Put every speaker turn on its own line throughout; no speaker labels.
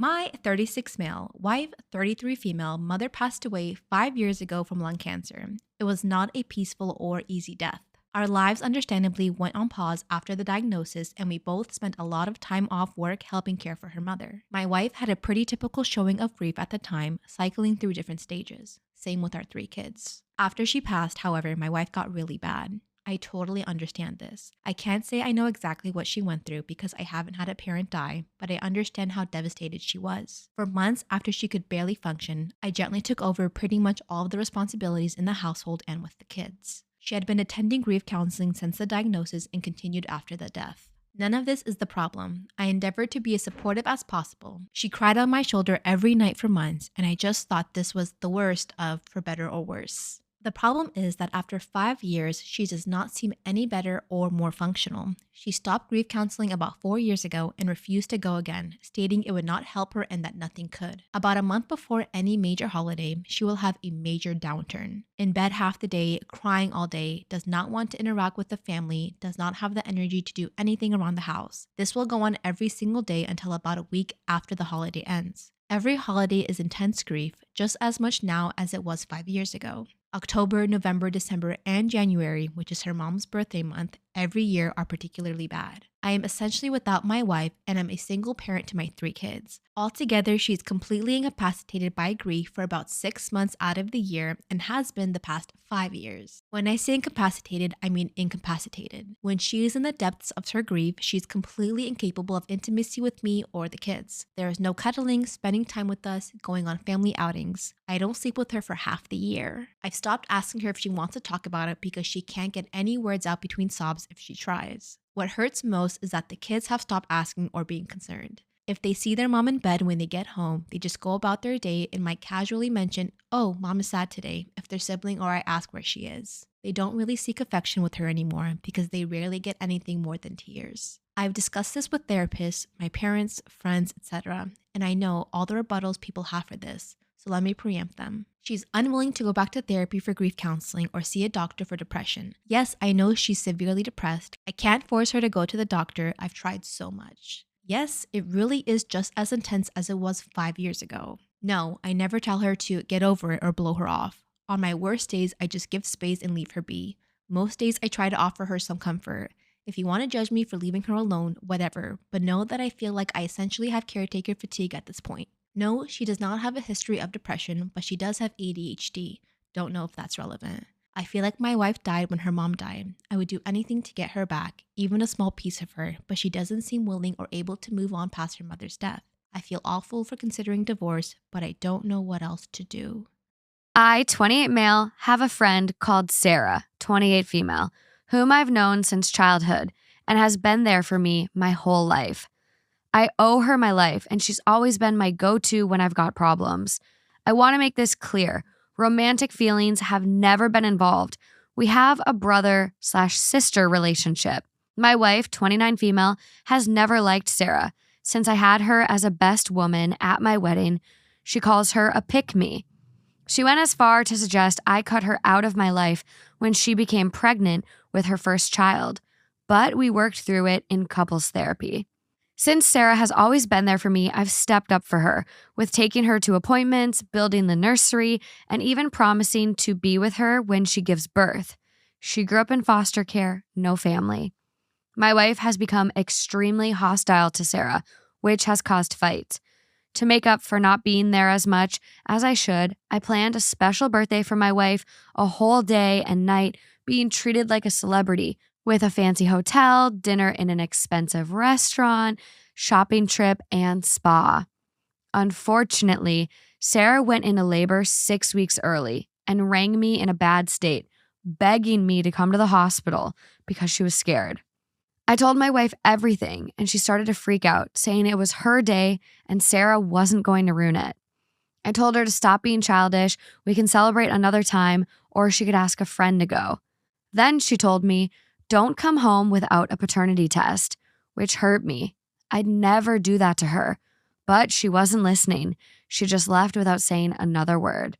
My 36 male, wife 33 female mother passed away 5 years ago from lung cancer. It was not a peaceful or easy death. Our lives understandably went on pause after the diagnosis, and we both spent a lot of time off work helping care for her mother. My wife had a pretty typical showing of grief at the time, cycling through different stages. Same with our 3 kids. After she passed, however, my wife got really bad. I totally understand this. I can't say I know exactly what she went through because I haven't had a parent die, but I understand how devastated she was. For months after she could barely function, I gently took over pretty much all of the responsibilities in the household and with the kids. She had been attending grief counseling since the diagnosis and continued after the death. None of this is the problem. I endeavored to be as supportive as possible. She cried on my shoulder every night for months, and I just thought this was the worst of for better or worse. The problem is that after 5 years, she does not seem any better or more functional. She stopped grief counseling about 4 years ago and refused to go again, stating it would not help her and that nothing could. About a month before any major holiday, she will have a major downturn. In bed half the day, crying all day, does not want to interact with the family, does not have the energy to do anything around the house. This will go on every single day until about a week after the holiday ends. Every holiday is intense grief, just as much now as it was 5 years ago. October, November, December, and January, which is her mom's birthday month, every year are particularly bad. I am essentially without my wife and I'm a single parent to my 3 kids. Altogether, she's completely incapacitated by grief for about 6 months out of the year and has been the past 5 years. When I say incapacitated, I mean incapacitated. When she is in the depths of her grief, she's completely incapable of intimacy with me or the kids. There is no cuddling, spending time with us, going on family outings. I don't sleep with her for half the year. I've stopped asking her if she wants to talk about it because she can't get any words out between sobs if she tries. What hurts most is that the kids have stopped asking or being concerned. If they see their mom in bed when they get home, they just go about their day and might casually mention, "Oh, mom is sad today," if their sibling or I ask where she is. They don't really seek affection with her anymore because they rarely get anything more than tears. I've discussed this with therapists, my parents, friends, etc., and I know all the rebuttals people have for this, so let me preempt them. She's unwilling to go back to therapy for grief counseling or see a doctor for depression. Yes, I know she's severely depressed. I can't force her to go to the doctor. I've tried so much. Yes, it really is just as intense as it was 5 years ago. No, I never tell her to get over it or blow her off. On my worst days, I just give space and leave her be. Most days, I try to offer her some comfort. If you want to judge me for leaving her alone, whatever, but know that I feel like I essentially have caretaker fatigue at this point. No, she does not have a history of depression, but she does have ADHD. Don't know if that's relevant. I feel like my wife died when her mom died. I would do anything to get her back, even a small piece of her, but she doesn't seem willing or able to move on past her mother's death. I feel awful for considering divorce, but I don't know what else to do.
I, 28 male, have a friend called Sarah, 28 female, whom I've known since childhood and has been there for me my whole life. I owe her my life, and she's always been my go-to when I've got problems. I want to make this clear. Romantic feelings have never been involved. We have a brother/sister relationship. My wife, 29 female, has never liked Sarah. Since I had her as a best woman at my wedding, she calls her a pick-me. She went as far to suggest I cut her out of my life when she became pregnant with her first child, but we worked through it in couples therapy. Since Sarah has always been there for me, I've stepped up for her, with taking her to appointments, building the nursery, and even promising to be with her when she gives birth. She grew up in foster care, no family. My wife has become extremely hostile to Sarah, which has caused fights. To make up for not being there as much as I should, I planned a special birthday for my wife, a whole day and night being treated like a celebrity, with a fancy hotel, dinner in an expensive restaurant, shopping trip, and spa. Unfortunately, Sarah went into labor 6 weeks early and rang me in a bad state, begging me to come to the hospital because she was scared. I told my wife everything, and she started to freak out, saying it was her day and Sarah wasn't going to ruin it. I told her to stop being childish, we can celebrate another time, or she could ask a friend to go. Then she told me, "Don't come home without a paternity test," which hurt me. I'd never do that to her, but she wasn't listening. She just left without saying another word.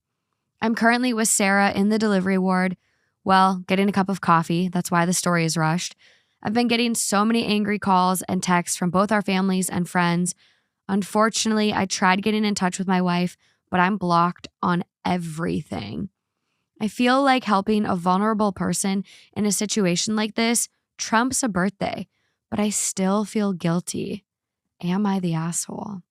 I'm currently with Sarah in the delivery ward, getting a cup of coffee. That's why the story is rushed. I've been getting so many angry calls and texts from both our families and friends. Unfortunately, I tried getting in touch with my wife, but I'm blocked on everything. I feel like helping a vulnerable person in a situation like this trumps a birthday, but I still feel guilty. Am I the asshole?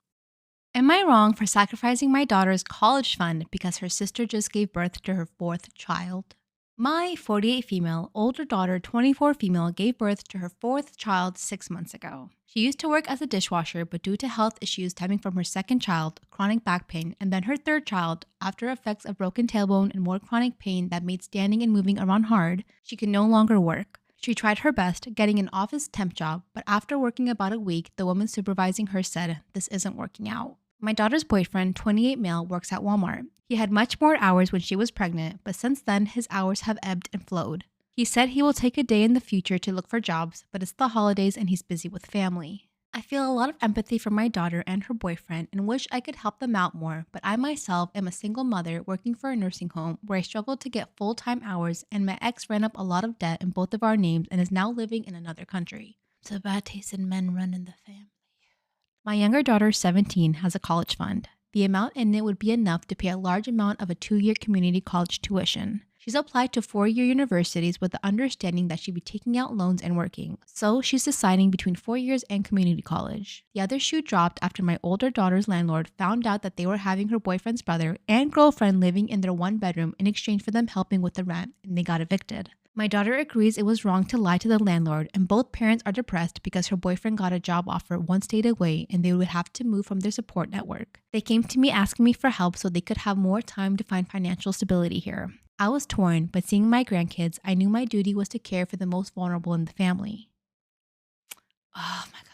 Am I wrong for sacrificing my daughter's college fund because her sister just gave birth to her fourth child? My 48 female, older daughter, 24 female, gave birth to her fourth child 6 months ago. She used to work as a dishwasher, but due to health issues stemming from her second child, chronic back pain, and then her third child, after effects of broken tailbone and more chronic pain that made standing and moving around hard, she could no longer work. She tried her best getting an office temp job, but after working about a week, the woman supervising her said, "This isn't working out." My daughter's boyfriend, 28 male, works at Walmart. He had much more hours when she was pregnant, but since then, his hours have ebbed and flowed. He said he will take a day in the future to look for jobs, but it's the holidays and he's busy with family. I feel a lot of empathy for my daughter and her boyfriend and wish I could help them out more, but I myself am a single mother working for a nursing home where I struggled to get full-time hours, and my ex ran up a lot of debt in both of our names and is now living in another country. So bad taste in men run in the family. My younger daughter, 17, has a college fund. The amount in it would be enough to pay a large amount of a 2-year community college tuition. She's applied to 4-year universities with the understanding that she'd be taking out loans and working, so she's deciding between 4 years and community college. The other shoe dropped after my older daughter's landlord found out that they were having her boyfriend's brother and girlfriend living in their one bedroom in exchange for them helping with the rent, and they got evicted. My daughter agrees it was wrong to lie to the landlord, and both parents are depressed because her boyfriend got a job offer one state away and they would have to move from their support network. They came to me asking me for help so they could have more time to find financial stability here. I was torn, but seeing my grandkids, I knew my duty was to care for the most vulnerable in the family. Oh my God.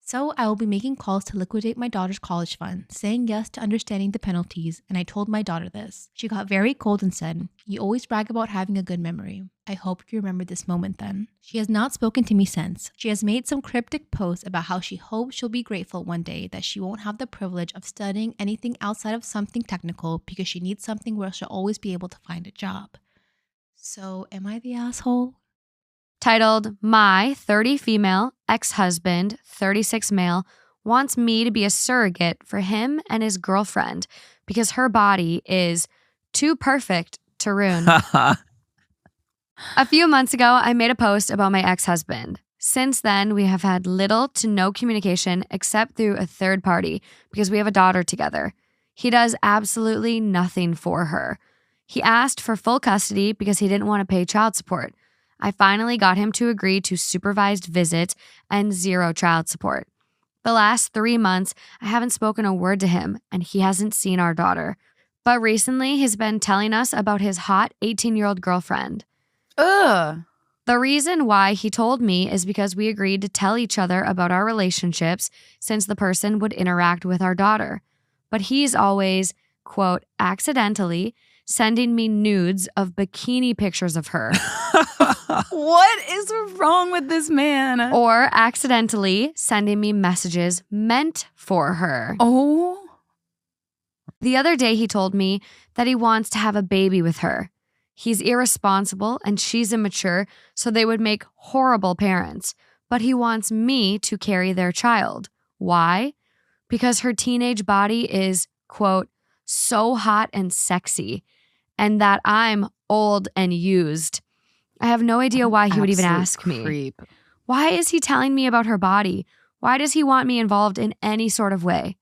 So I will be making calls to liquidate my daughter's college fund, saying yes to understanding the penalties, and I told my daughter this. She got very cold and said, "You always brag about having a good memory. I hope you remember this moment then." She has not spoken to me since. She has made some cryptic posts about how she hopes she'll be grateful one day that she won't have the privilege of studying anything outside of something technical because she needs something where she'll always be able to find a job. So am I the asshole?
Titled, "My 30 female, ex-husband, 36 male, wants me to be a surrogate for him and his girlfriend because her body is too perfect to ruin." A few months ago, I made a post about my ex-husband. Since then, we have had little to no communication except through a third party because we have a daughter together. He does absolutely nothing for her. He asked for full custody because he didn't want to pay child support. I finally got him to agree to supervised visits and 0 child support. The last 3 months, I haven't spoken a word to him, and he hasn't seen our daughter. But recently, he's been telling us about his hot 18-year-old girlfriend.
Ugh.
The reason why he told me is because we agreed to tell each other about our relationships since the person would interact with our daughter. But he's always, quote, accidentally sending me nudes of bikini pictures of her.
What is wrong with this man?
Or accidentally sending me messages meant for her.
Oh.
The other day he told me that he wants to have a baby with her. He's irresponsible and she's immature, so they would make horrible parents. But he wants me to carry their child. Why? Because her teenage body is, quote, so hot and sexy, and that I'm old and used. I have no idea why he would even ask me.
Creep.
Why is he telling me about her body? Why does he want me involved in any sort of way?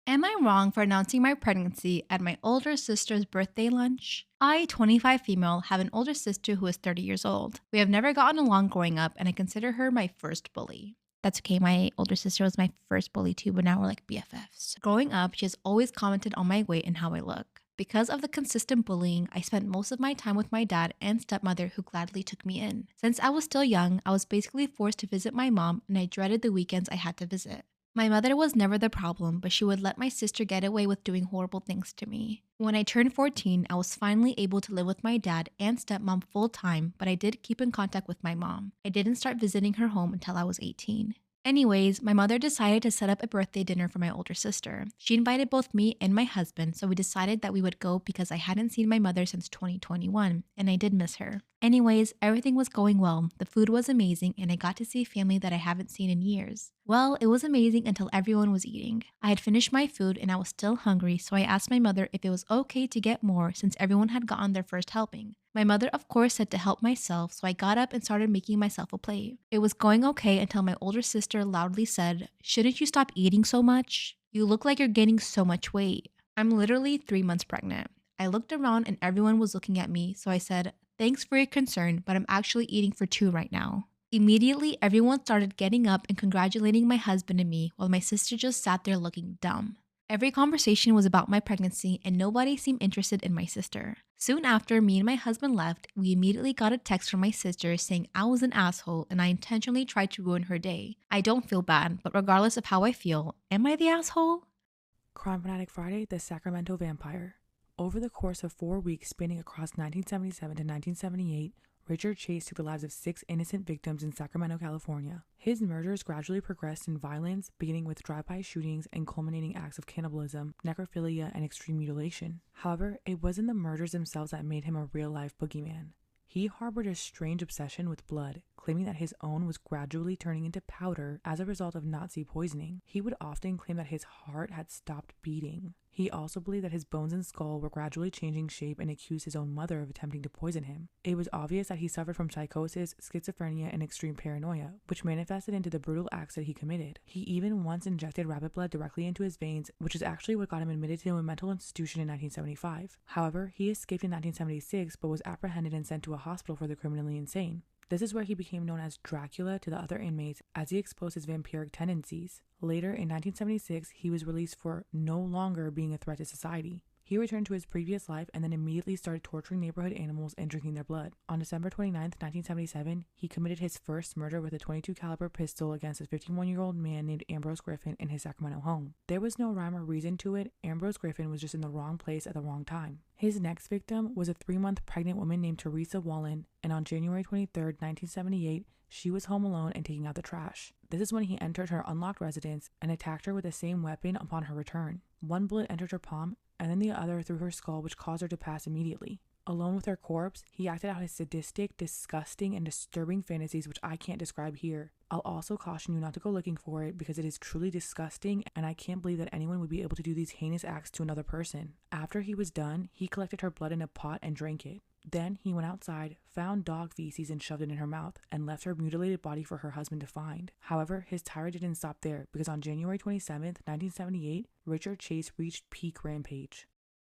Am I wrong for announcing my pregnancy at my older sister's birthday lunch? I, 25 female, have an older sister who is 30 years old. We have never gotten along growing up, and I consider her my first bully. That's okay, my older sister was my first bully too, but now we're like BFFs. Growing up, she has always commented on my weight and how I look. Because of the consistent bullying, I spent most of my time with my dad and stepmother who gladly took me in. Since I was still young, I was basically forced to visit my mom, and I dreaded the weekends I had to visit. My mother was never the problem, but she would let my sister get away with doing horrible things to me. When I turned 14, I was finally able to live with my dad and stepmom full time, but I did keep in contact with my mom. I didn't start visiting her home until I was 18. Anyways, my mother decided to set up a birthday dinner for my older sister. She invited both me and my husband, so we decided that we would go because I hadn't seen my mother since 2021, and I did miss her. Anyways, everything was going well. The food was amazing, and I got to see family that I haven't seen in years. Well, it was amazing until everyone was eating. I had finished my food and I was still hungry, so I asked my mother if it was okay to get more since everyone had gotten their first helping. My mother, of course, said to help myself, so I got up and started making myself a plate. It was going okay until my older sister loudly said, "Shouldn't you stop eating so much? You look like you're gaining so much weight." I'm literally 3 months pregnant. I looked around and everyone was looking at me, so I said, "Thanks for your concern, but I'm actually eating for two right now." Immediately, everyone started getting up and congratulating my husband and me while my sister just sat there looking dumb. Every conversation was about my pregnancy and nobody seemed interested in my sister. Soon after me and my husband left, we immediately got a text from my sister saying I was an asshole and I intentionally tried to ruin her day. I don't feel bad, but regardless of how I feel, am I the asshole?
Crime Fanatic Friday, the Sacramento Vampire. Over the course of 4 weeks spanning across 1977 to 1978, Richard Chase took the lives of 6 innocent victims in Sacramento, California. His murders gradually progressed in violence, beginning with drive-by shootings and culminating acts of cannibalism, necrophilia, and extreme mutilation. However, it wasn't the murders themselves that made him a real-life boogeyman. He harbored a strange obsession with blood, claiming that his own was gradually turning into powder as a result of Nazi poisoning. He would often claim that his heart had stopped beating. He also believed that his bones and skull were gradually changing shape and accused his own mother of attempting to poison him. It was obvious that he suffered from psychosis, schizophrenia, and extreme paranoia, which manifested into the brutal acts that he committed. He even once injected rabbit blood directly into his veins, which is actually what got him admitted to a mental institution in 1975. However, he escaped in 1976 but was apprehended and sent to a hospital for the criminally insane. This is where he became known as Dracula to the other inmates as he exposed his vampiric tendencies. Later, in 1976, he was released for no longer being a threat to society. He returned to his previous life and then immediately started torturing neighborhood animals and drinking their blood. On December 29, 1977, he committed his first murder with a .22 caliber pistol against a 51-year-old man named Ambrose Griffin in his Sacramento home. There was no rhyme or reason to it. Ambrose Griffin was just in the wrong place at the wrong time. His next victim was a 3-month pregnant woman named Teresa Wallen, and on January 23, 1978, she was home alone and taking out the trash. This is when he entered her unlocked residence and attacked her with the same weapon upon her return. One bullet entered her palm and then the other through her skull, which caused her to pass immediately. Alone with her corpse, he acted out his sadistic, disgusting, and disturbing fantasies, which I can't describe here. I'll also caution you not to go looking for it because it is truly disgusting, and I can't believe that anyone would be able to do these heinous acts to another person. After he was done, he collected her blood in a pot and drank it. Then he went outside, found dog feces and shoved it in her mouth, and left her mutilated body for her husband to find. However, his tirade didn't stop there, because on January 27, 1978, Richard Chase reached peak rampage.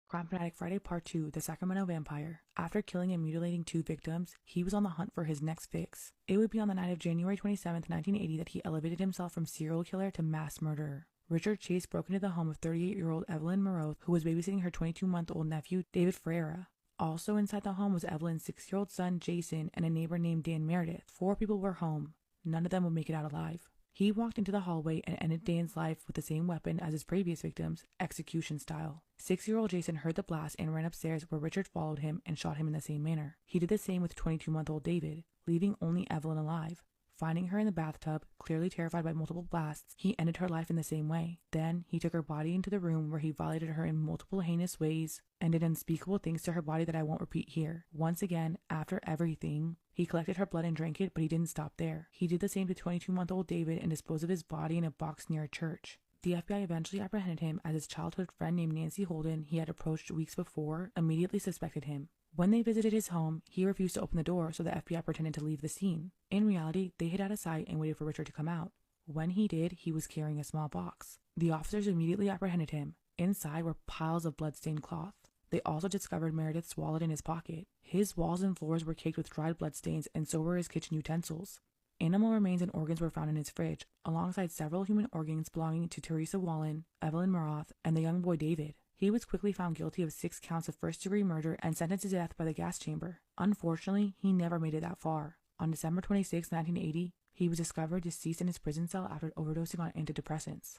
Crime Fanatic Friday Part 2, The Sacramento Vampire. After killing and mutilating 2 victims, he was on the hunt for his next fix. It would be on the night of January 27, 1980 that he elevated himself from serial killer to mass murderer. Richard Chase broke into the home of 38-year-old Evelyn Moreau, who was babysitting her 22-month-old nephew, David Ferreira. Also inside the home was Evelyn's 6-year-old son, Jason, and a neighbor named Dan Meredith. 4 people were home. None of them would make it out alive. He walked into the hallway and ended Dan's life with the same weapon as his previous victims, execution style. 6-year-old Jason heard the blast and ran upstairs where Richard followed him and shot him in the same manner. He did the same with 22-month-old David, leaving only Evelyn alive. Finding her in the bathtub, clearly terrified by multiple blasts, he ended her life in the same way. Then, he took her body into the room where he violated her in multiple heinous ways and did unspeakable things to her body that I won't repeat here. Once again, after everything, he collected her blood and drank it, but he didn't stop there. He did the same to 22-month-old David and disposed of his body in a box near a church. The FBI eventually apprehended him as his childhood friend named Nancy Holden he had approached weeks before immediately suspected him. When they visited his home, he refused to open the door, so the FBI pretended to leave the scene. In reality, they hid out of sight and waited for Richard to come out. When he did, he was carrying a small box. The officers immediately apprehended him. Inside were piles of blood-stained cloth. They also discovered Meredith's wallet in his pocket. His walls and floors were caked with dried bloodstains, and so were his kitchen utensils. Animal remains and organs were found in his fridge, alongside several human organs belonging to Teresa Wallen, Evelyn Moreau, and the young boy David. He was quickly found guilty of 6 counts of first-degree murder and sentenced to death by the gas chamber. Unfortunately, he never made it that far. On December 26, 1980, he was discovered deceased in his prison cell after overdosing on antidepressants.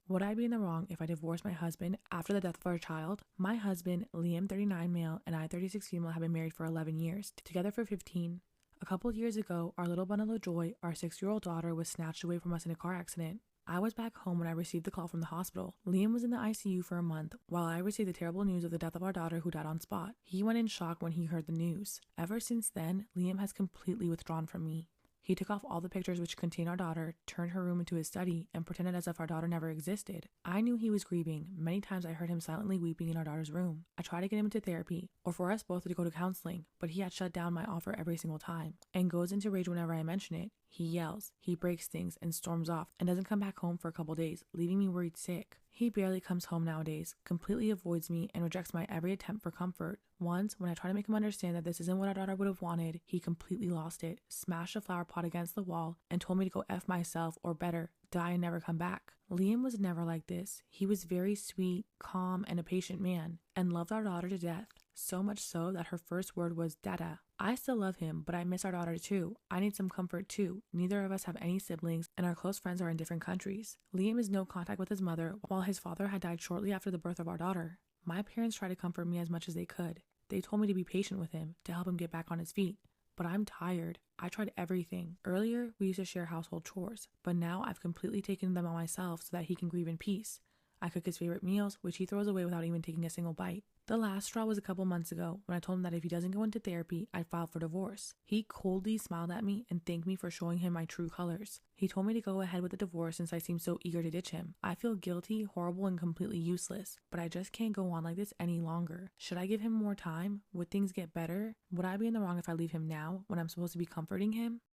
Would I be in the wrong if I divorced my husband after the death of our child? My husband, Liam 39 male, and I 36 female have been married for 11 years, together for 15. A couple years ago, our little bundle of joy, our 6-year-old daughter, was snatched away from us in a car accident. I was back home when I received the call from the hospital. Liam was in the ICU for a month while I received the terrible news of the death of our daughter who died on spot. He went in shock when he heard the news. Ever since then, Liam has completely withdrawn from me. He took off all the pictures which contained our daughter, turned her room into his study, and pretended as if our daughter never existed. I knew he was grieving. Many times I heard him silently weeping in our daughter's room. I tried to get him into therapy, or for us both to go to counseling, but he had shut down my offer every single time, and goes into rage whenever I mention it. He yells, he breaks things, and storms off, and doesn't come back home for a couple days, leaving me worried sick. He barely comes home nowadays, completely avoids me, and rejects my every attempt for comfort. Once, when I tried to make him understand that this isn't what our daughter would have wanted, he completely lost it, smashed a flower pot against the wall, and told me to go F myself, or better, die and never come back. Liam was never like this. He was very sweet, calm, and a patient man, and loved our daughter to death. So much so that her first word was Dada. I still love him, but I miss our daughter too. I need some comfort too. Neither of us have any siblings, and our close friends are in different countries. Liam has no contact with his mother, while his father had died shortly after the birth of our daughter. My parents tried to comfort me as much as they could. They told me to be patient with him, to help him get back on his feet. But I'm tired. I tried everything. Earlier, we used to share household chores, but now I've completely taken them on myself so that he can grieve in peace. I cook his favorite meals, which he throws away without even taking a single bite. The last straw was a couple months ago when I told him that if he doesn't go into therapy, I'd file for divorce. He coldly smiled at me and thanked me for showing him my true colors. He told me to go ahead with the divorce since I seemed so eager to ditch him. I feel guilty, horrible, and completely useless, but I just can't go on like this any longer. Should I give him more time? Would things get better? Would I be in the wrong if I leave him now when I'm supposed to be comforting him?